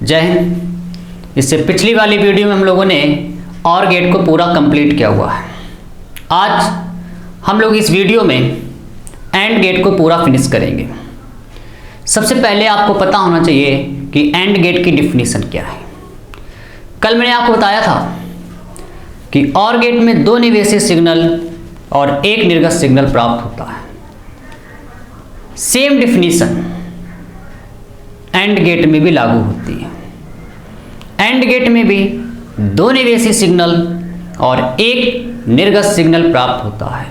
जय हिंद। इससे पिछली वाली वीडियो में हम लोगों ने और गेट को पूरा कंप्लीट किया हुआ है। आज हम लोग इस वीडियो में एंड गेट को पूरा फिनिश करेंगे। सबसे पहले आपको पता होना चाहिए कि एंड गेट की डिफिनीशन क्या है। कल मैंने आपको बताया था कि और गेट में दो निवेशी सिग्नल और एक निर्गत सिग्नल प्राप्त होता है। सेम डिफिनीशन एंड गेट में भी लागू होती है। एंड गेट में भी दो निवेशी सिग्नल और एक निर्गत सिग्नल प्राप्त होता है।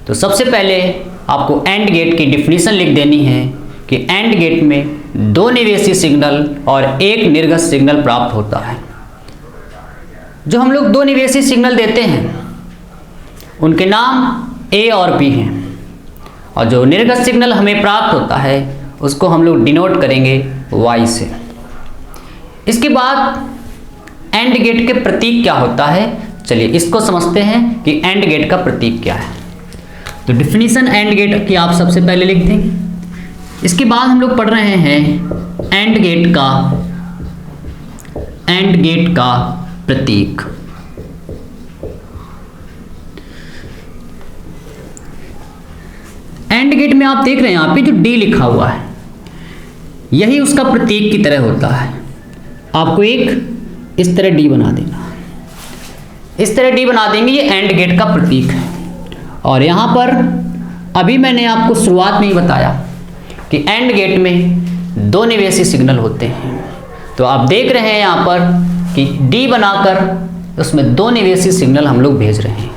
तो सबसे पहले आपको एंड गेट की डिफिनीशन लिख देनी है कि एंड गेट में दो निवेशी सिग्नल और एक निर्गत सिग्नल प्राप्त होता है। जो हम लोग दो निवेशी सिग्नल देते हैं उनके नाम ए और बी हैं, और जो निर्गत सिग्नल हमें प्राप्त होता है उसको हम लोग डिनोट करेंगे y से। इसके बाद एंड गेट के प्रतीक क्या होता है, चलिए इसको समझते हैं कि एंड गेट का प्रतीक क्या है। तो डिफिनीशन एंड गेट की आप सबसे पहले लिख देंगे। इसके बाद हम लोग पढ़ रहे हैं एंड गेट का प्रतीक। एंड गेट में आप देख रहे हैं यहाँ पे जो डी लिखा हुआ है यही उसका प्रतीक की तरह होता है। आपको एक इस तरह डी बना देना, इस तरह डी बना देंगे, ये एंड गेट का प्रतीक है। और यहाँ पर अभी मैंने आपको शुरुआत में ही बताया कि एंड गेट में दो निवेशी सिग्नल होते हैं। तो आप देख रहे हैं यहाँ पर कि डी बनाकर उसमें दो निवेशी सिग्नल हम लोग भेज रहे हैं।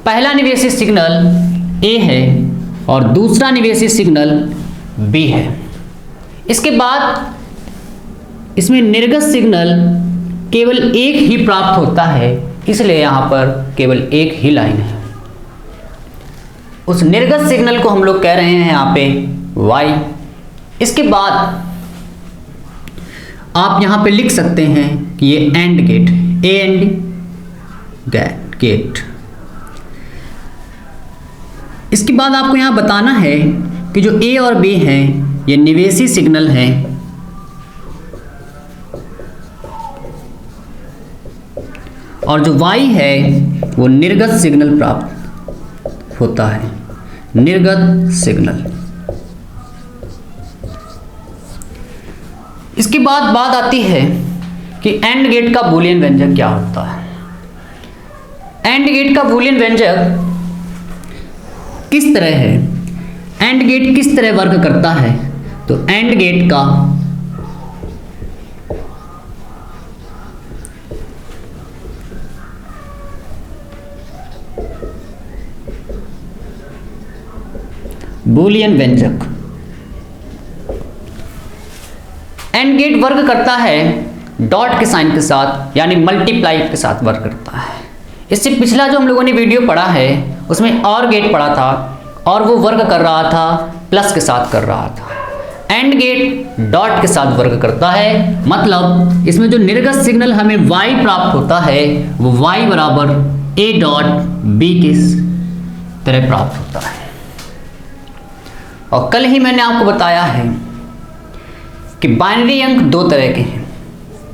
पहला निवेशी सिग्नल ए है और दूसरा निवेशी सिग्नल बी है। इसके बाद इसमें निर्गत सिग्नल केवल एक ही प्राप्त होता है, इसलिए यहाँ पर केवल एक ही लाइन है। उस निर्गत सिग्नल को हम लोग कह रहे हैं यहाँ पे y। इसके बाद आप यहाँ पे लिख सकते हैं कि ये एंड गेट, गेट। इसके बाद आपको यहाँ बताना है कि जो ए और बी हैं ये निवेशी सिग्नल हैं, और जो y है वो निर्गत सिग्नल प्राप्त होता है, निर्गत सिग्नल। इसके बाद बात आती है कि एंड गेट का बूलियन व्यंजक क्या होता है। एंड गेट का बूलियन व्यंजक किस तरह है, एंड गेट किस तरह वर्क करता है। तो एंड गेट का बूलियन व्यंजक, एंड गेट वर्क करता है डॉट के साइन के साथ, यानी मल्टीप्लाई के साथ वर्क करता है। इससे पिछला जो हम लोगों ने वीडियो पढ़ा है उसमें और गेट पढ़ा था और वो वर्क कर रहा था प्लस के साथ कर रहा था। एंड गेट डॉट के साथ वर्क करता है, मतलब इसमें जो निर्गत सिग्नल हमें y प्राप्त होता है वो y बराबर a डॉट b की तरह प्राप्त होता है। और कल ही मैंने आपको बताया है कि बाइनरी अंक दो तरह के हैं,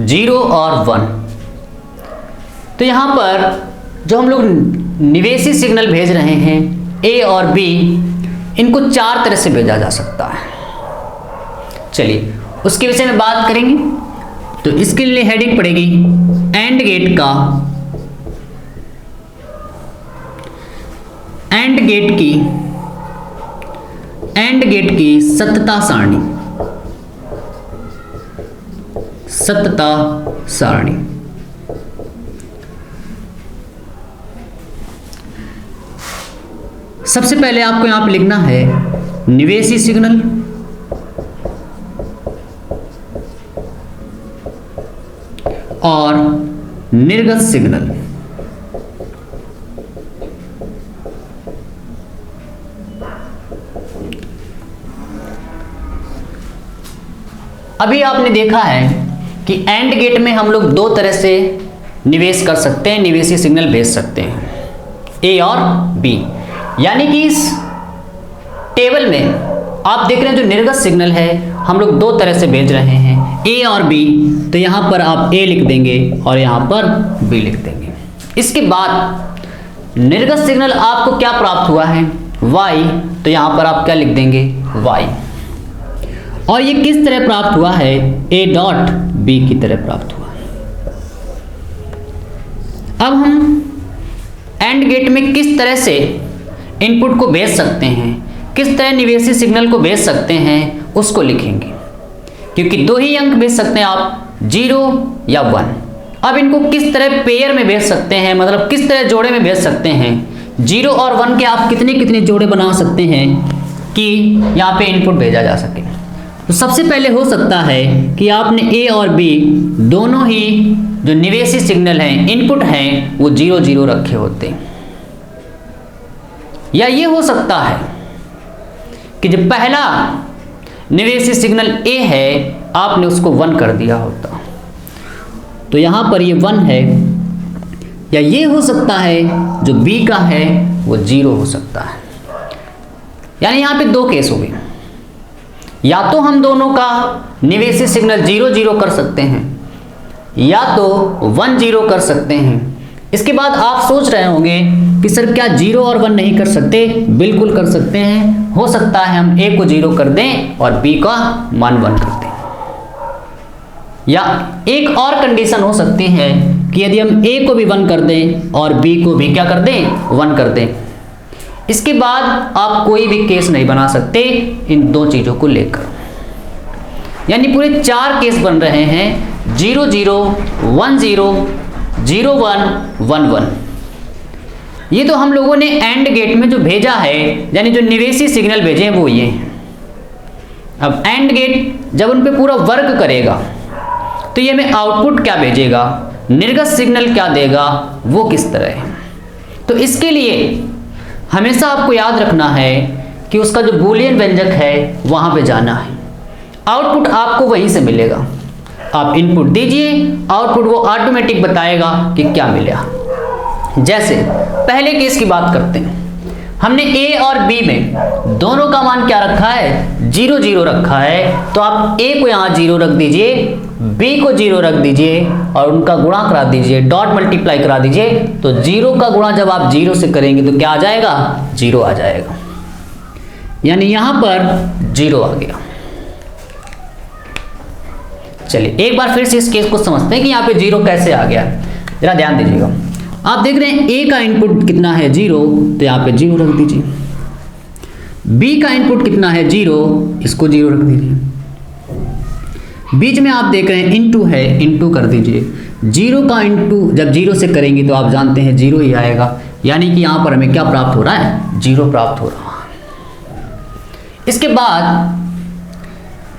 0 और 1। तो यहाँ पर जो हम लोग निवेशी सिग्नल भेज रहे हैं a और b, इनको चार तरह से भेजा जा सकता है। चलिए उसके विषय में बात करेंगे। तो इसके लिए हेडिंग पड़ेगी एंड गेट की सत्यता सारणी। सबसे पहले आपको यहां पे लिखना है निवेशी सिग्नल और निर्गत सिग्नल। अभी आपने देखा है कि एंड गेट में हम लोग दो तरह से निवेश कर सकते हैं, निवेशी सिग्नल भेज सकते हैं, ए और बी। यानी कि इस टेबल में आप देख रहे हैं जो निर्गत सिग्नल है हम लोग दो तरह से भेज रहे हैं, ए और बी। तो यहाँ पर आप ए लिख देंगे और यहाँ पर बी लिख देंगे। इसके बाद निर्गत सिग्नल आपको क्या प्राप्त हुआ है, y, तो यहाँ पर आप क्या लिख देंगे, y। और ये किस तरह प्राप्त हुआ है, a डॉट b की तरह प्राप्त हुआ। अब हम एंड गेट में किस तरह से इनपुट को भेज सकते हैं, किस तरह निवेशी सिग्नल को भेज सकते हैं, उसको लिखेंगे। क्योंकि दो ही अंक भेज सकते हैं आप, 0 या 1। अब इनको किस तरह पेयर में भेज सकते हैं, मतलब किस तरह जोड़े में भेज सकते हैं। 0 और 1 के आप कितने कितने जोड़े बना सकते हैं कि यहाँ पे इनपुट भेजा जा सके। तो सबसे पहले हो सकता है कि आपने ए और बी दोनों ही जो निवेशी सिग्नल हैं, इनपुट हैं, वो 0 0 रखे होते हैं। या ये हो सकता है कि जो पहला निवेशी सिग्नल ए है आपने उसको 1 कर दिया होता, तो यहाँ पर ये 1 है। या ये हो सकता है जो बी का है वो 0 हो सकता है। यानी यहाँ पे दो केस हो गए, या तो हम दोनों का निवेशी सिग्नल 0 0 कर सकते हैं, या तो 1 0 कर सकते हैं। इसके बाद आप सोच रहे होंगे कि सर क्या 0 और 1 नहीं कर सकते? बिल्कुल कर सकते हैं। हो सकता है हम a को 0 कर दें और b का मान 1 कर दें। या एक और कंडीशन हो सकती है कि यदि हम a को भी 1 कर दें और b को भी क्या कर दें, 1 कर दें। इसके बाद आप कोई भी केस नहीं बना सकते इन दो चीज़ों को लेकर। यानी पूरे 4 केस बन रहे हैं, 0 0 1 0 0 1 1 1। ये तो हम लोगों ने एंड गेट में जो भेजा है, यानी जो निवेशी सिग्नल भेजे हैं वो ये हैं। अब एंड गेट जब उन पे पूरा वर्क करेगा तो ये हमें आउटपुट क्या भेजेगा, निर्गत सिग्नल क्या देगा, वो किस तरह है। तो इसके लिए हमेशा आपको याद रखना है कि उसका जो बूलियन व्यंजक है वहाँ पे जाना है। आउटपुट आपको वहीं से मिलेगा। आप इनपुट दीजिए, आउटपुट वो ऑटोमेटिक बताएगा कि क्या मिला। जैसे पहले केस की बात करते हैं, हमने ए और बी में दोनों का मान क्या रखा है, 0 0 रखा है। तो आप ए को यहाँ 0 रख दीजिए, बी को 0 रख दीजिए और उनका गुणा करा दीजिए, डॉट मल्टीप्लाई करा दीजिए। तो 0 का गुणा जब आप 0 से करेंगे तो क्या आ जाएगा, 0 आ जाएगा। यानी यहां पर 0 आ गया। चलिए एक बार फिर से इस केस को समझते हैं कि यहाँ पे 0 कैसे आ गया। जरा ध्यान दीजिएगा, आप देख रहे हैं ए का इनपुट कितना है, 0, तो यहाँ पे 0 रख दीजिए। बी का इनपुट कितना है, 0, इसको 0 रख दीजिए। बीच में आप देख रहे हैं इनटू है, इनटू कर दीजिए। 0 का इनटू जब 0 से करेंगे तो आप जानते हैं 0 ही आएगा। यानी कि यहाँ पर हमें क्या प्राप्त हो रहा है, 0 प्राप्त हो रहा है। इसके बाद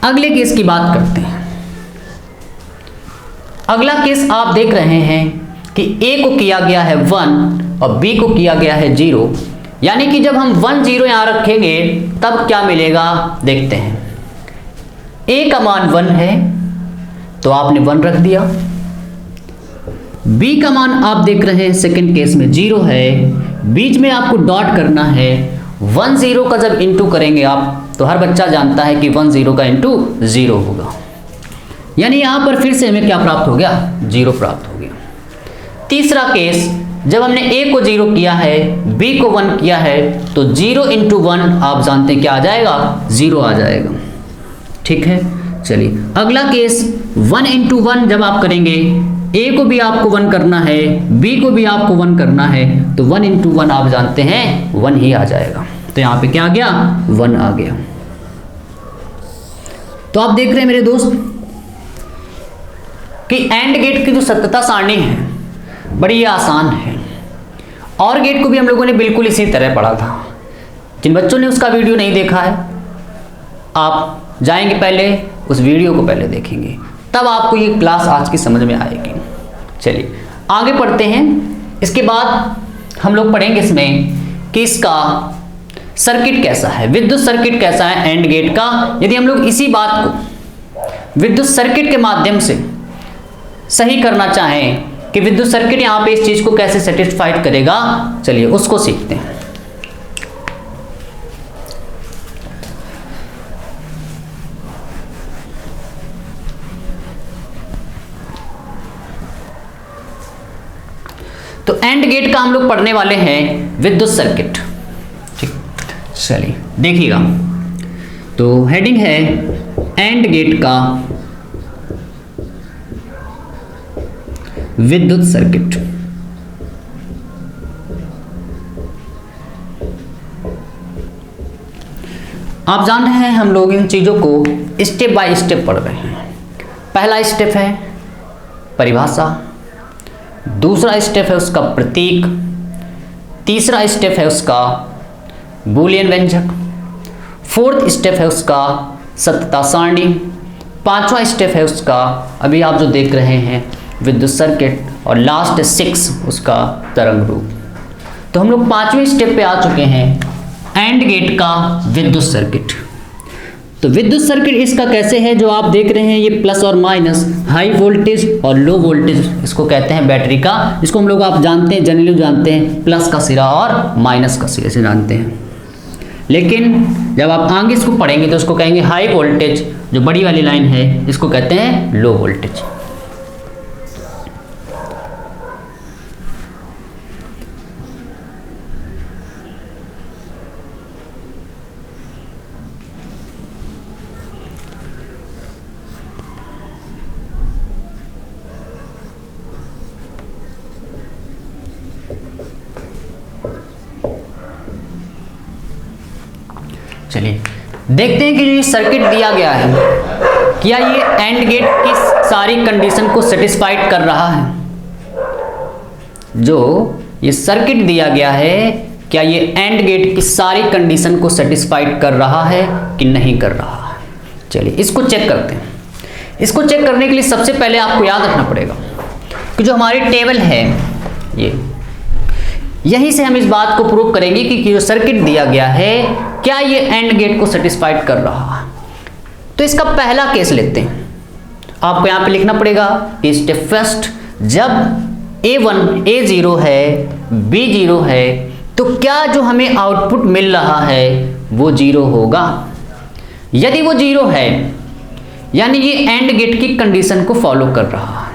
अगले केस की बात करते हैं। अगला केस आप देख रहे हैं कि a को किया गया है 1 और b को किया गया है 0। यानी कि जब हम 1 0 यहाँ रखेंगे तब क्या मिलेगा, देखते हैं। a का मान 1 है तो आपने 1 रख दिया। b का मान आप देख रहे हैं सेकंड केस में 0 है, बीच में आपको डॉट करना है। 1 0 का जब इंटू करेंगे आप, तो हर बच्चा जानता है कि 1 0 का इंटू 0 होगा। यानी यहां पर फिर से हमें क्या प्राप्त हो गया, 0 प्राप्त हो गया। तीसरा केस, जब हमने a को 0 किया है, b को 1 किया है, तो 0 इंटू 1 आप जानते हैं क्या आ जाएगा, 0 आ जाएगा। ठीक है, चलिए अगला केस 1 इंटू 1 जब आप करेंगे, a को भी आपको 1 करना है, b को भी आपको 1 करना है, तो 1 इंटू 1 आप जानते हैं 1 ही आ जाएगा। तो यहाँ पे क्या आ गया, 1 आ गया। तो आप देख रहे हैं मेरे दोस्त कि एंड गेट की जो सत्यता सारणी है बड़ी आसान है। और गेट को भी हम लोगों ने बिल्कुल इसी तरह पढ़ा था। जिन बच्चों ने उसका वीडियो नहीं देखा है, आप जाएंगे पहले उस वीडियो को पहले देखेंगे, तब आपको ये क्लास आज की समझ में आएगी। चलिए आगे पढ़ते हैं। इसके बाद हम लोग पढ़ेंगे इसमें कि इसका सर्किट कैसा है, विद्युत सर्किट कैसा है एंड गेट का। यदि हम लोग इसी बात को विद्युत सर्किट के माध्यम से सही करना चाहें कि विद्युत सर्किट यहाँ पे इस चीज को कैसे सेटिस्फाइड करेगा, चलिए उसको सीखते हैं। तो एंड गेट का हम लोग पढ़ने वाले हैं विद्युत सर्किट। ठीक, चलिए देखिएगा, तो हेडिंग है एंड गेट का विद्युत सर्किट। आप जान रहे हैं हम लोग इन चीजों को स्टेप बाय स्टेप पढ़ रहे हैं। पहला स्टेप है परिभाषा, दूसरा स्टेप है उसका प्रतीक, तीसरा स्टेप है उसका बूलियन व्यंजक, फोर्थ स्टेप है उसका सत्यता सारणी, पांचवा स्टेप है उसका अभी आप जो देख रहे हैं विद्युत सर्किट, और लास्ट 6 उसका तरंग रूप। तो हम लोग 5वें स्टेप पे आ चुके हैं, एंड गेट का विद्युत सर्किट। तो विद्युत सर्किट इसका कैसे है, जो आप देख रहे हैं ये प्लस और माइनस, हाई वोल्टेज और लो वोल्टेज, इसको कहते हैं बैटरी का। इसको हम लोग आप जानते हैं, जनरली जानते हैं प्लस का सिरा और माइनस का सिरा से जानते हैं, लेकिन जब आप आगे इसको पढ़ेंगे तो इसको कहेंगे हाई वोल्टेज, जो बड़ी वाली लाइन है इसको कहते हैं लो वोल्टेज। चलिए देखते हैं कि ये सर्किट दिया गया है, क्या ये एंड गेट की सारी कंडीशन को सेटिस्फाइड कर रहा है। जो ये सर्किट दिया गया है, क्या ये एंड गेट की सारी कंडीशन को सेटिस्फाइड कर रहा है कि नहीं कर रहा है। चलिए इसको चेक करते हैं। इसको चेक करने के लिए सबसे पहले आपको याद रखना पड़ेगा कि जो हमारी टेबल है यहीं से हम इस बात को प्रूव करेंगे कि जो सर्किट दिया गया है क्या ये एंड गेट को सेटिस्फाइड कर रहा है। तो इसका पहला केस लेते हैं, आपको यहां पे लिखना पड़ेगा कि स्टेप फर्स्ट, जब A0 है, B0 है, तो क्या जो हमें आउटपुट मिल रहा है वो 0 होगा। यदि वो 0 है यानी ये एंड गेट की कंडीशन को फॉलो कर रहा है।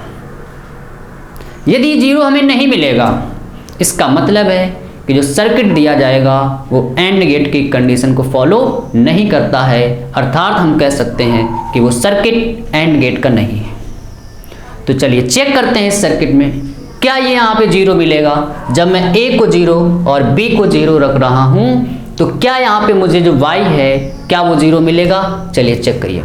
यदि 0 हमें नहीं मिलेगा, इसका मतलब है कि जो सर्किट दिया जाएगा वो एंड गेट की कंडीशन को फॉलो नहीं करता है, अर्थात हम कह सकते हैं कि वो सर्किट एंड गेट का नहीं है। तो चलिए चेक करते हैं इस सर्किट में क्या ये यहाँ पे 0 मिलेगा। जब मैं A को 0 और B को 0 रख रहा हूँ तो क्या यहाँ पे मुझे जो Y है क्या वो 0 मिलेगा। चलिए चेक करिए,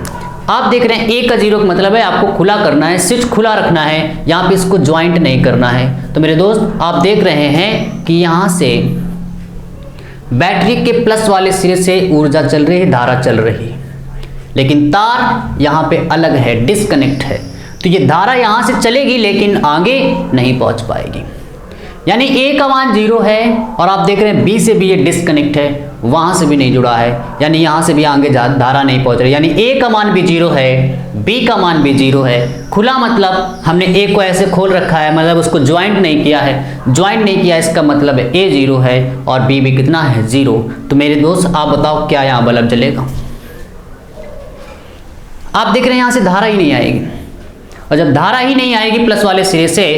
आप देख रहे हैं A का 0 का मतलब है आपको खुला करना है, स्विच खुला रखना है, यहाँ पे इसको ज्वाइंट नहीं करना है। तो मेरे दोस्त आप देख रहे हैं कि यहाँ से बैटरी के प्लस वाले सिरे से ऊर्जा चल रही है, धारा चल रही है, लेकिन तार यहाँ पे अलग है, डिस्कनेक्ट है। तो ये धारा यहाँ से चलेगी लेकिन आगे नहीं पहुँच पाएगी। यानी A का मान 0 है और आप देख रहे हैं B से भी ये डिस्कनेक्ट है, वहां से भी नहीं जुड़ा है, यानी यहां से भी आगे धारा नहीं पहुंच रही। यानी A का मान भी 0 है, B का मान भी 0 है। खुला मतलब हमने A को ऐसे खोल रखा है, मतलब उसको ज्वाइंट नहीं किया है। ज्वाइंट नहीं किया इसका मतलब है A 0 है और B भी कितना है 0। तो मेरे दोस्त आप बताओ क्या यहाँ बल्ब जलेगा। आप देख रहे हैं यहां से धारा ही नहीं आएगी, और जब धारा ही नहीं आएगी प्लस वाले सिरे से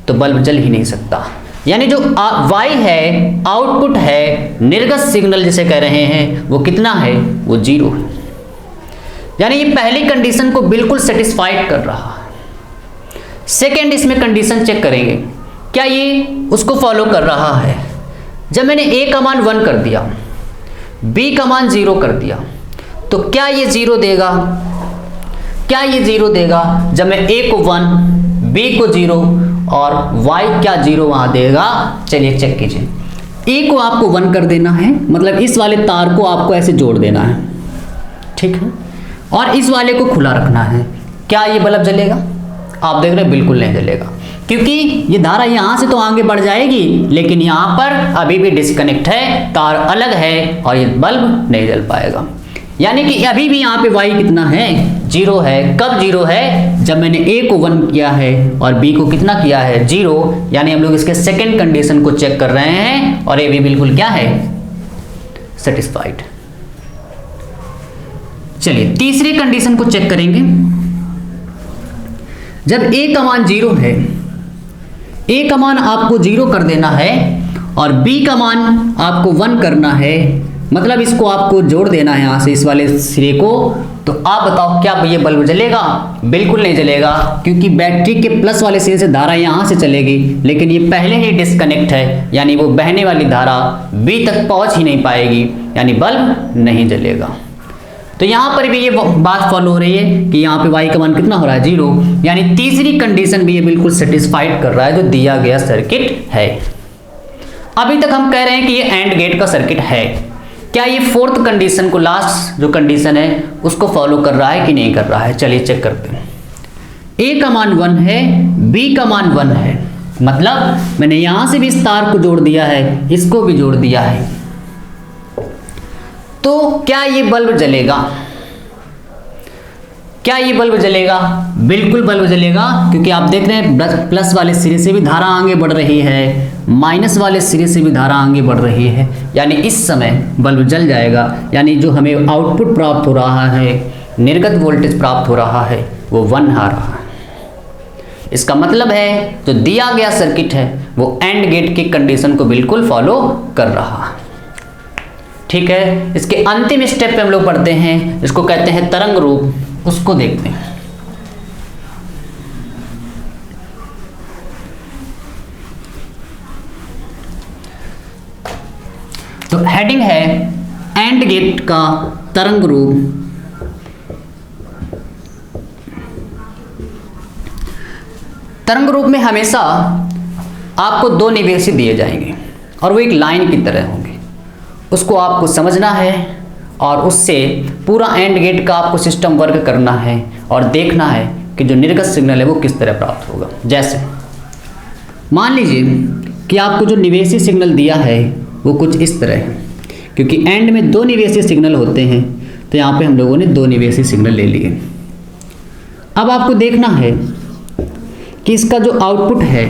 तो बल्ब जल ही नहीं सकता। यानी जो Y है, आउटपुट है, निर्गत सिग्नल जिसे कह रहे हैं, वो कितना है, वो 0 है। यानी ये पहली कंडीशन को बिल्कुल सेटिस्फाइड कर रहा है। सेकेंड इसमें कंडीशन चेक करेंगे क्या ये उसको फॉलो कर रहा है। जब मैंने A का मान 1 कर दिया, B का मान 0 कर दिया, तो क्या ये 0 देगा, क्या ये 0 देगा। जब मैं A को 1, B को 0 और Y क्या 0 वहां देगा। चलिए चेक कीजिए, A को आपको 1 कर देना है, मतलब इस वाले तार को आपको ऐसे जोड़ देना है, ठीक है, और इस वाले को खुला रखना है। क्या ये बल्ब जलेगा। आप देख रहे हैं बिल्कुल नहीं जलेगा, क्योंकि ये धारा यहां से तो आगे बढ़ जाएगी लेकिन यहां पर अभी भी डिस्कनेक्ट है, तार अलग है और ये बल्ब नहीं जल पाएगा। यानी कि अभी भी यहाँ पे Y कितना है, 0 है। कब 0 है, जब मैंने A को 1 किया है और B को कितना किया है, 0। यानी हम लोग इसके सेकेंड कंडीशन को चेक कर रहे हैं और A भी बिल्कुल क्या है, सेटिस्फाइड। चलिए तीसरी कंडीशन को चेक करेंगे। जब A का मान 0 है ए का मान आपको 0 कर देना है और बी का मान आपको 1 करना है, मतलब इसको आपको जोड़ देना है यहाँ से इस वाले सिरे को। तो आप बताओ क्या ये बल्ब जलेगा? बिल्कुल नहीं जलेगा, क्योंकि बैटरी के प्लस वाले सिरे से धारा यहाँ से चलेगी, लेकिन ये पहले ही डिस्कनेक्ट है, यानी वो बहने वाली धारा बी तक पहुँच ही नहीं पाएगी, यानी बल्ब नहीं जलेगा। तो यहाँ पर भी ये बात फॉलो हो रही है कि यहाँ पे y का मान कितना हो रहा है? 0, यानी तीसरी कंडीशन भी ये बिल्कुल सेटिस्फाइड कर रहा है जो दिया गया सर्किट है। अभी तक हम कह रहे हैं कि ये एंड गेट का सर्किट है। क्या ये फोर्थ कंडीशन को, लास्ट जो कंडीशन है, उसको फॉलो कर रहा है कि नहीं कर रहा है? चलिए चेक करते हैं। a का मान 1 है, b का मान 1 है, मतलब मैंने यहां से भी इस तार को जोड़ दिया है, इसको भी जोड़ दिया है। तो क्या ये बल्ब जलेगा? क्या ये बल्ब जलेगा? बिल्कुल बल्ब जलेगा, क्योंकि आप देख रहे हैं प्लस वाले सिरे से भी धारा आगे बढ़ रही है, माइनस वाले सिरे से भी धारा आगे बढ़ रही है, यानी इस समय बल्ब जल जाएगा। यानी जो हमें आउटपुट प्राप्त हो रहा है, निर्गत वोल्टेज प्राप्त हो रहा है, वो 1 आ रहा है। इसका मतलब है जो दिया गया सर्किट है वो एंड गेट की कंडीशन को बिल्कुल फॉलो कर रहा है। ठीक है, इसके अंतिम स्टेप पे हम लोग पढ़ते हैं, इसको कहते हैं तरंग रूप, उसको देखते हैं। तो हेडिंग है एंड गेट का तरंग रूप। तरंग रूप में हमेशा आपको 2 निवेशी दिए जाएंगे और वो एक लाइन की तरह होंगे, उसको आपको समझना है और उससे पूरा एंड गेट का आपको सिस्टम वर्क करना है और देखना है कि जो निर्गत सिग्नल है वो किस तरह प्राप्त होगा। जैसे मान लीजिए कि आपको जो निवेशी सिग्नल दिया है वो कुछ इस तरह है, क्योंकि एंड में 2 निवेशी सिग्नल होते हैं, तो यहाँ पे हम लोगों ने 2 निवेशी सिग्नल ले लिए। अब आपको देखना है कि इसका जो आउटपुट है,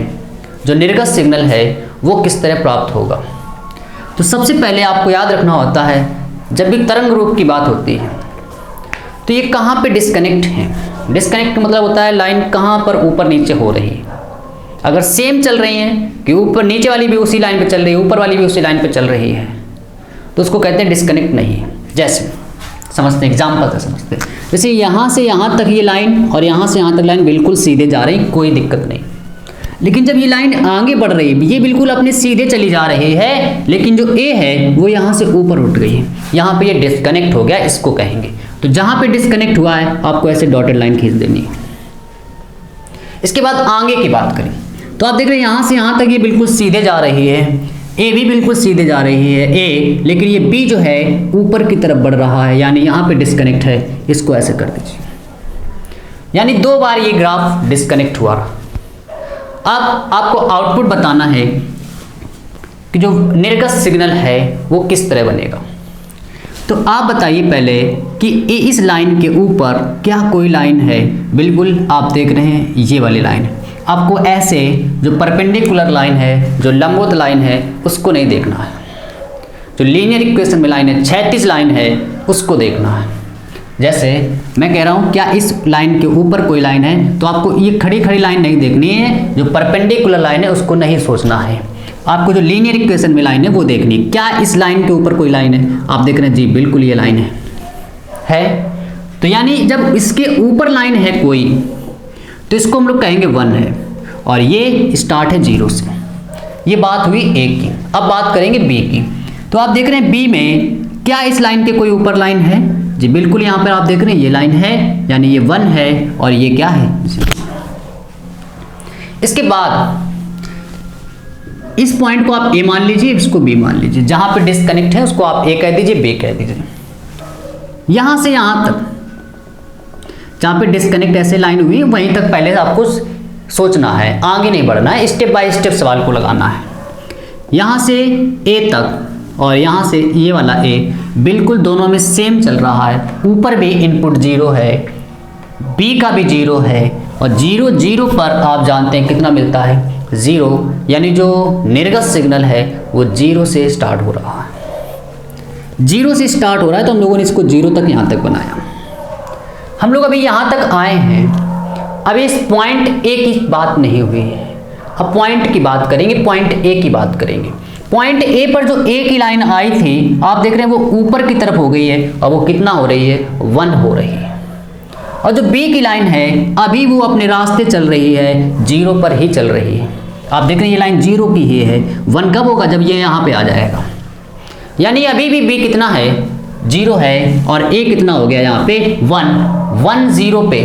जो निर्गत सिग्नल है, वो किस तरह प्राप्त होगा। तो सबसे पहले आपको याद रखना होता है, जब भी तरंग रूप की बात होती है तो ये कहाँ पे डिस्कनेक्ट है। डिस्कनेक्ट मतलब होता है लाइन कहाँ पर ऊपर नीचे हो रही है। अगर सेम चल रही है कि ऊपर नीचे वाली भी उसी लाइन पे चल रही है, ऊपर वाली भी उसी लाइन पे चल रही है, तो उसको कहते हैं डिस्कनेक्ट नहीं है। जैसे समझते हैं, एग्जाम्पल से समझते हैं। जैसे यहाँ से यहाँ तक ये लाइन और यहाँ से यहाँ तक लाइन बिल्कुल सीधे जा रही, कोई दिक्कत नहीं, लेकिन जब ये लाइन आगे बढ़ रही है, ये बिल्कुल अपने सीधे चली जा रही है, लेकिन जो ए है वो यहाँ से ऊपर उठ गई है, यहाँ पे ये डिस्कनेक्ट हो गया, इसको कहेंगे। तो जहाँ पे डिस्कनेक्ट हुआ है आपको ऐसे डॉटेड लाइन खींच देनी है। इसके बाद आगे की बात करें तो आप देख रहे हैं यहाँ से यहाँ तक ये बिल्कुल सीधे जा रही है, ए भी बिल्कुल सीधे जा रही है ए, लेकिन ये बी जो है ऊपर की तरफ बढ़ रहा है, यानी यहाँ पे डिस्कनेक्ट है, इसको ऐसे कर दीजिए। यानी 2 बार ये ग्राफ डिस्कनेक्ट हुआ। अब आपको आउटपुट बताना है कि जो निर्गत सिग्नल है वो किस तरह बनेगा। तो आप बताइए पहले कि इस लाइन के ऊपर क्या कोई लाइन है? बिल्कुल आप देख रहे हैं ये वाली लाइन। आपको ऐसे जो परपेंडिकुलर लाइन है, जो लंबवत लाइन है, उसको नहीं देखना है। जो लीनियर इक्वेशन में लाइन है, क्षैतिज लाइन है, उसको देखना है। जैसे मैं कह रहा हूँ क्या इस लाइन के ऊपर कोई लाइन है, तो आपको ये खड़ी खड़ी लाइन नहीं देखनी है, जो परपेंडिकुलर लाइन है उसको नहीं सोचना है। आपको जो लीनियर इक्वेशन में लाइन है वो देखनी है। क्या इस लाइन के ऊपर कोई लाइन है? आप देख रहे हैं जी बिल्कुल ये लाइन है। तो यानी जब इसके ऊपर लाइन है कोई, तो इसको हम लोग कहेंगे 1 है, और ये स्टार्ट है 0 से। ये बात हुई A की। अब बात करेंगे B की। तो आप देख रहे हैं B में क्या इस लाइन के कोई ऊपर लाइन है? जी बिल्कुल, यहाँ पर आप देख रहे हैं ये लाइन है, यानी ये 1 है और ये क्या है 0। इसके बाद इस पॉइंट को आप A मान लीजिए, इसको B मान लीजिए। जहां पे डिस्कनेक्ट है उसको आप A कह दीजिए, B कह दीजिए। यहां से यहां तक जहां पे डिस्कनेक्ट ऐसे लाइन हुई वहीं तक पहले आपको सोचना है, आगे नहीं बढ़ना है, स्टेप बाय स्टेप सवाल को लगाना है। यहां से A तक और यहां से ये वाला A बिल्कुल दोनों में सेम चल रहा है। ऊपर भी इनपुट 0 है, B का भी 0 है, और 0 0 पर आप जानते हैं कितना मिलता है 0, यानी जो निर्गत सिग्नल है वो 0 से स्टार्ट हो रहा है। 0 से स्टार्ट हो रहा है, तो हम लोगों ने इसको 0 तक यहाँ तक बनाया। हम लोग अभी यहाँ तक आए हैं, अभी इस पॉइंट A की बात नहीं हुई है। अब पॉइंट की बात करेंगे, पॉइंट ए की बात करेंगे। पॉइंट ए पर जो ए की लाइन आई थी, आप देख रहे हैं वो ऊपर की तरफ हो गई है और वो कितना हो रही है, 1 हो रही है। और जो बी की लाइन है अभी वो अपने रास्ते चल रही है, 0 पर ही चल रही है। आप देख रहे हैं ये लाइन 0 की ही है। 1 कब होगा, जब ये यहाँ पे आ जाएगा। यानी अभी भी बी कितना है, 0 है, और ए कितना हो गया यहाँ पे 1 0 पे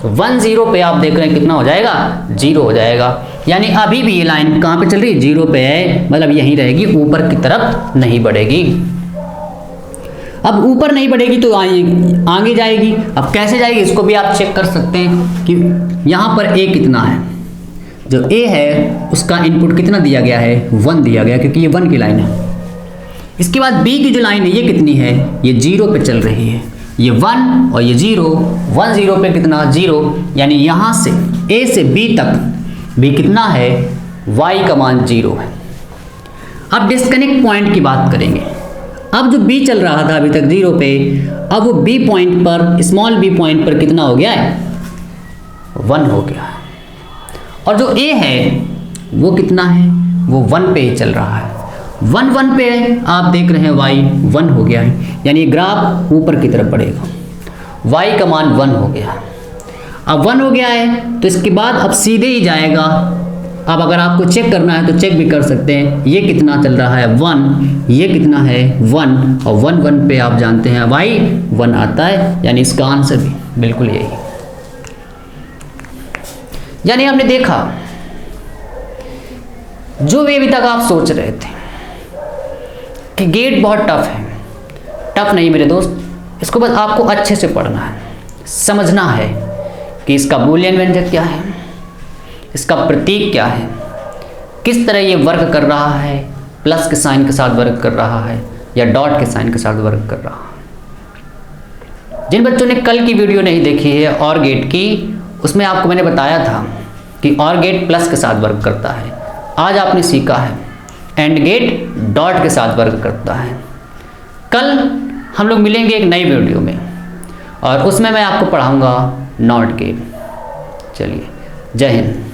1 0 पे आप देख रहे हैं कितना हो जाएगा, 0 हो जाएगा। यानी अभी भी ये लाइन कहाँ पे चल रही है, 0 पे है, मतलब यहीं रहेगी, ऊपर की तरफ नहीं बढ़ेगी। अब ऊपर नहीं बढ़ेगी तो आगे जाएगी। अब कैसे जाएगी इसको भी आप चेक कर सकते हैं कि यहाँ पर ए कितना है, जो ए है उसका इनपुट कितना दिया गया है, 1 दिया गया, क्योंकि ये 1 की लाइन है। इसके बाद बी की जो लाइन है ये कितनी है, ये 0 पे चल रही है, ये 1 और ये 0, 1 0 पे कितना 0, यानी यहाँ से ए से बी तक बी कितना है, y का मान 0 है। अब डिस्कनेक्ट पॉइंट की बात करेंगे। अब जो b चल रहा था अभी तक 0 पे, अब वो b पॉइंट पर, स्मॉल b पॉइंट पर कितना हो गया है, 1 हो गया है। और जो a है वो कितना है, वो 1 पे ही चल रहा है, 1 1 पे आप देख रहे हैं y 1 हो गया है, यानी ग्राफ ऊपर की तरफ बढ़ेगा, y का मान 1 हो गया है। अब 1 हो गया है तो इसके बाद अब सीधे ही जाएगा। अब अगर आपको चेक करना है तो चेक भी कर सकते हैं, ये कितना चल रहा है 1, ये कितना है 1, और 1 1 पे आप जानते हैं y 1 आता है, यानी इसका आंसर भी बिल्कुल यही है। यानी आपने देखा जो भी अभी तक आप सोच रहे थे कि गेट बहुत टफ है, टफ नहीं मेरे दोस्त, इसको बस आपको अच्छे से पढ़ना है, समझना है कि इसका बूलियन व्यंजक क्या है, इसका प्रतीक क्या है, किस तरह ये वर्क कर रहा है, प्लस के साइन के साथ वर्क कर रहा है या डॉट के साइन के साथ वर्क कर रहा है। जिन बच्चों ने कल की वीडियो नहीं देखी है और गेट की, उसमें आपको मैंने बताया था कि और गेट प्लस के साथ वर्क करता है। आज आपने सीखा है एंड गेट डॉट के साथ वर्क करता है। कल हम लोग मिलेंगे एक नई वीडियो में और उसमें मैं आपको पढ़ाऊंगा नॉट गेट। चलिए, जय हिंद।